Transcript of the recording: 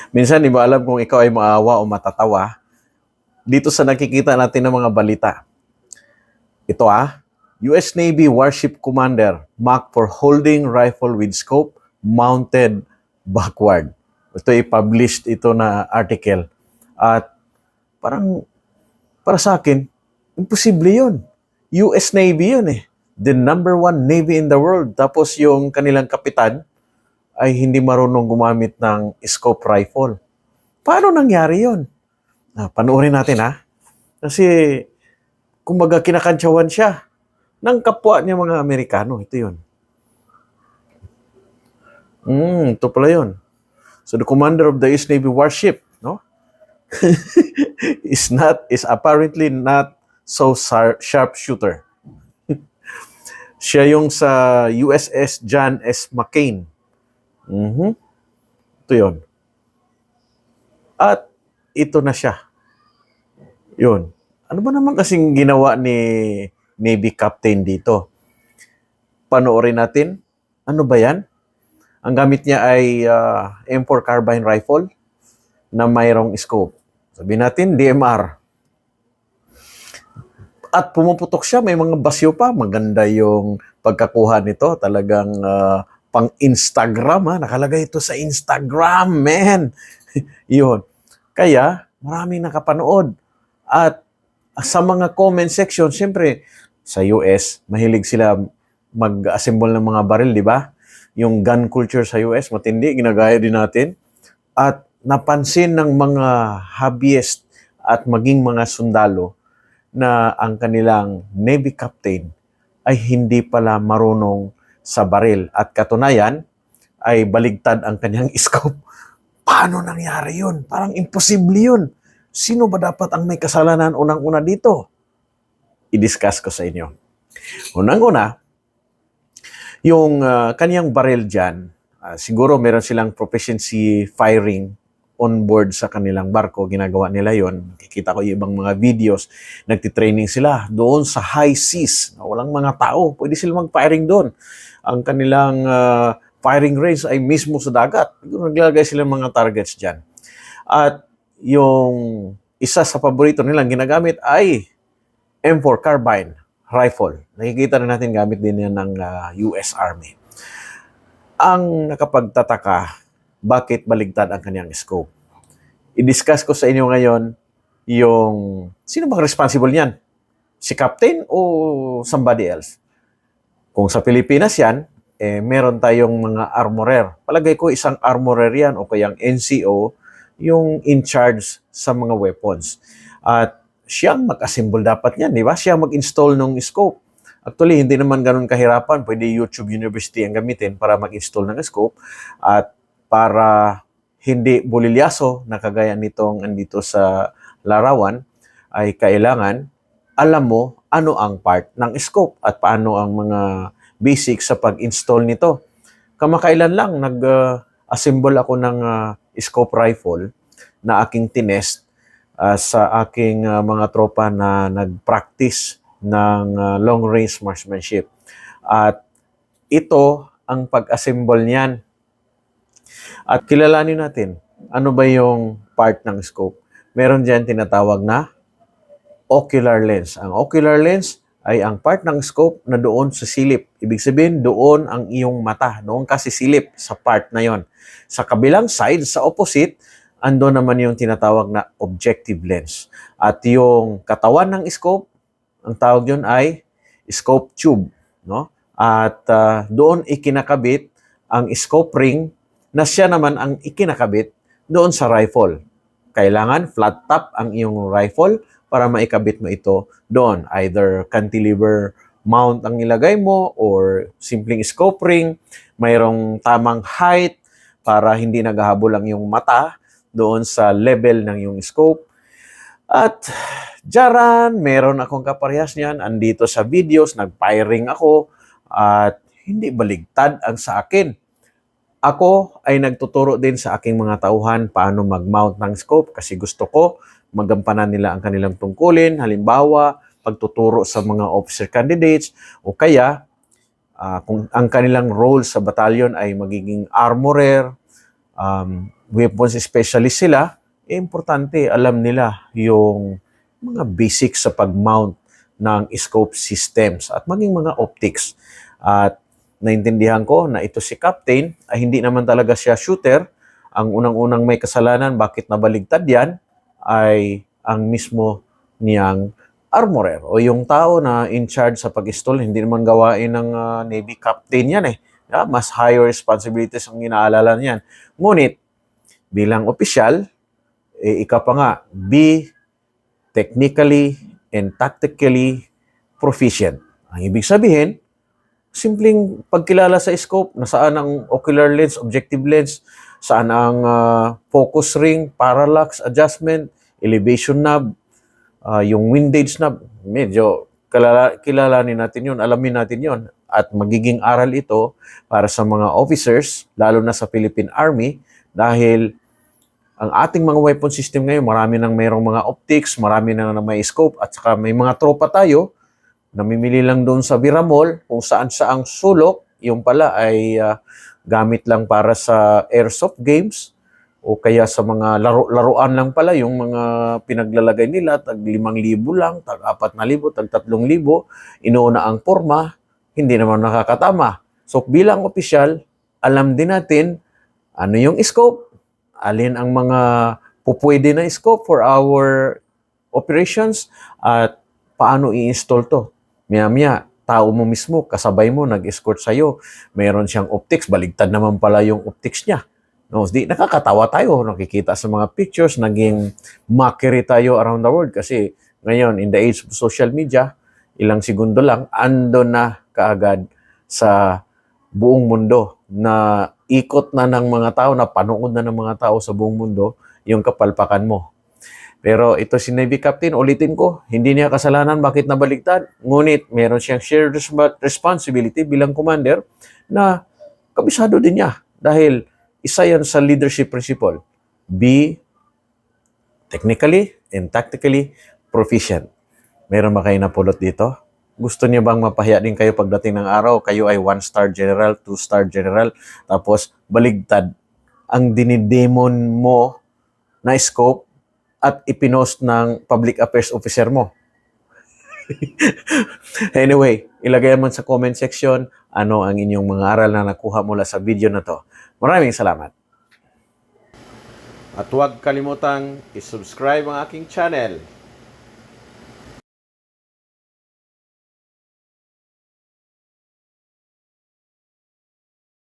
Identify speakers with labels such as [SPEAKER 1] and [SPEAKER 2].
[SPEAKER 1] Minsan, di ba alam kung ikaw ay maawa o matatawa dito sa nakikita natin ng mga balita. Ito US Navy Warship Commander mocked for holding rifle with scope mounted backward. Ito i-published ito na article. At parang para sa akin, imposible yun. US Navy yun eh. The number one Navy in the world. Tapos yung kanilang kapitan ay hindi marunong gumamit ng scope rifle. Paano nangyari yun? Panoorin natin Kasi, kumbaga kinakantsawan siya ng kapwa niya mga Amerikano. Ito yun. Ito pala yun. So the commander of the US Navy warship, no? is apparently not so sharpshooter. Siya yung sa USS John S. McCain. Ito yun. At ito na siya. Yun. Ano ba naman kasing ginawa ni Navy Captain dito? Panoorin natin. Ano ba yan? Ang gamit niya ay M4 carbine rifle na mayroong scope. Sabihin natin, DMR. At pumuputok siya, may mga basyo pa. Maganda yung pagkakuha nito. Talagang pang-Instagram. Nakalagay ito sa Instagram, man. Yun. Kaya, maraming nakapanood. At sa mga comment section, siyempre, sa US, mahilig sila mag-assemble ng mga baril, di ba? Yung gun culture sa US, matindi, ginagaya din natin. At napansin ng mga hobbyist at maging mga sundalo na ang kanilang Navy captain ay hindi pala marunong sa baril. At katunayan, ay baligtad ang kanyang scope. Paano nangyari yun? Parang imposible yun. Sino ba dapat ang may kasalanan unang-una dito? I-discuss ko sa inyo. Unang-una, yung kanyang baril dyan, siguro meron silang proficiency firing on board sa kanilang barko. Ginagawa nila yon. Kikita ko yung ibang mga videos. Nagtitraining sila doon sa high seas. Walang mga tao. Pwede silang mag-firing doon. Ang kanilang firing range ay mismo sa dagat. Naglalagay sila ng mga targets dyan. At yung isa sa paborito nilang ginagamit ay M4 carbine rifle. Nakikita na natin gamit din yan ng US Army. Ang nakapagtataka, bakit baligtad ang kanyang scope? I-discuss ko sa inyo ngayon yung sino bang responsible niyan? Si captain o somebody else? Kung sa Pilipinas yan, meron tayong mga armorer. Palagay ko isang armorer yan o kayang NCO yung in charge sa mga weapons. At siyang mag-assemble dapat niyan, di ba? Siyang mag-install ng scope. Actually, hindi naman ganun kahirapan. Pwede YouTube University ang gamitin para mag-install ng scope. At para hindi bulilyaso na kagaya nitong andito sa larawan, ay kailangan alam mo ano ang part ng scope at paano ang mga basics sa pag-install nito. Kamakailan lang nag-assemble ako ng scope rifle na aking tinest sa aking mga tropa na nag-practice ng long-range marksmanship. At ito ang pag-assemble niyan. At kilalanin natin, ano ba yung part ng scope? Meron diyan tinatawag na ocular lens. Ang ocular lens ay ang part ng scope na doon sa silip. Ibig sabihin, doon ang iyong mata. Doon kasi silip sa part na yon. Sa kabilang side, sa opposite, ando naman yung tinatawag na objective lens. At yung katawan ng scope, ang tawag yun ay scope tube. No? At doon ikinakabit ang scope ring na siya naman ang ikinakabit doon sa rifle. Kailangan flat top ang iyong rifle para maikabit mo ito doon. Either cantilever mount ang ilagay mo or simpleng scope ring, mayroong tamang height para hindi naghahabol ang iyong mata doon sa level ng iyong scope. At diyaran, meron akong kaparehas niyan. Andito sa videos, nag-firing ako at hindi baligtad ang sa akin. Ako ay nagtuturo din sa aking mga tauhan paano mag-mount ng scope kasi gusto ko magampanan nila ang kanilang tungkulin. Halimbawa, pagtuturo sa mga officer candidates o kaya kung ang kanilang role sa batalyon ay magiging armorer, weapons specialist sila, importante alam nila yung mga basics sa pag-mount ng scope systems at maging mga optics. At naintindihan ko na ito si Captain ay hindi naman talaga siya shooter. Ang unang-unang may kasalanan bakit nabaligtad yan ay ang mismo niyang armorer o yung tao na in charge sa pag-install. Hindi naman gawain ng Navy Captain yan eh. Yeah, mas higher responsibilities ang inaalala niyan. Ngunit, bilang opisyal, ika pa nga, be technically and tactically proficient. Ang ibig sabihin, simpleng pagkilala sa scope, nasaan ang ocular lens, objective lens, saan ang focus ring, parallax adjustment, elevation knob, yung windage knob, medyo kilalanin natin yun, alamin natin yun. At magiging aral ito para sa mga officers, lalo na sa Philippine Army, dahil ang ating mga weapon system ngayon, marami nang mayroong mga optics, marami nang may scope, at saka may mga tropa tayo, namimili lang doon sa Viramol, kung saan saang sulok, yung pala ay gamit lang para sa airsoft games, o kaya sa mga laruan lang pala, yung mga pinaglalagay nila, tag 5,000 lang, tag 4,000, tag 3,000, inuuna ang porma, hindi naman nakakatama. So bilang opisyal, alam din natin ano yung scope, alin ang mga pupwede na scope for our operations, at paano i-install to. Maya-maya, tao mo mismo, kasabay mo, nag-escort sa'yo, mayroon siyang optics, baligtad naman pala yung optics niya. No, di nakakatawa tayo, nakikita sa mga pictures, naging mockery tayo around the world kasi ngayon, in the age of social media, ilang segundo lang, ando na kaagad sa buong mundo na ikot na ng mga tao, na panood na ng mga tao sa buong mundo yung kapalpakan mo. Pero ito si Navy Captain, ulitin ko, hindi niya kasalanan bakit nabaligtad. Ngunit meron siyang shared responsibility bilang commander na kabisado din niya. Dahil isa yan sa leadership principle. Be technically and tactically proficient. Meron ba kayo napulot dito? Gusto niyo bang mapahiya din kayo pagdating ng araw? Kayo ay 1-star general, 2-star general, tapos baligtad ang dinidemon mo na scope at ipinost ng public affairs officer mo. Anyway, ilagay naman sa comment section ano ang inyong mga aral na nakuha mula sa video na to. Maraming salamat. At huwag kalimutang i-subscribe ang aking channel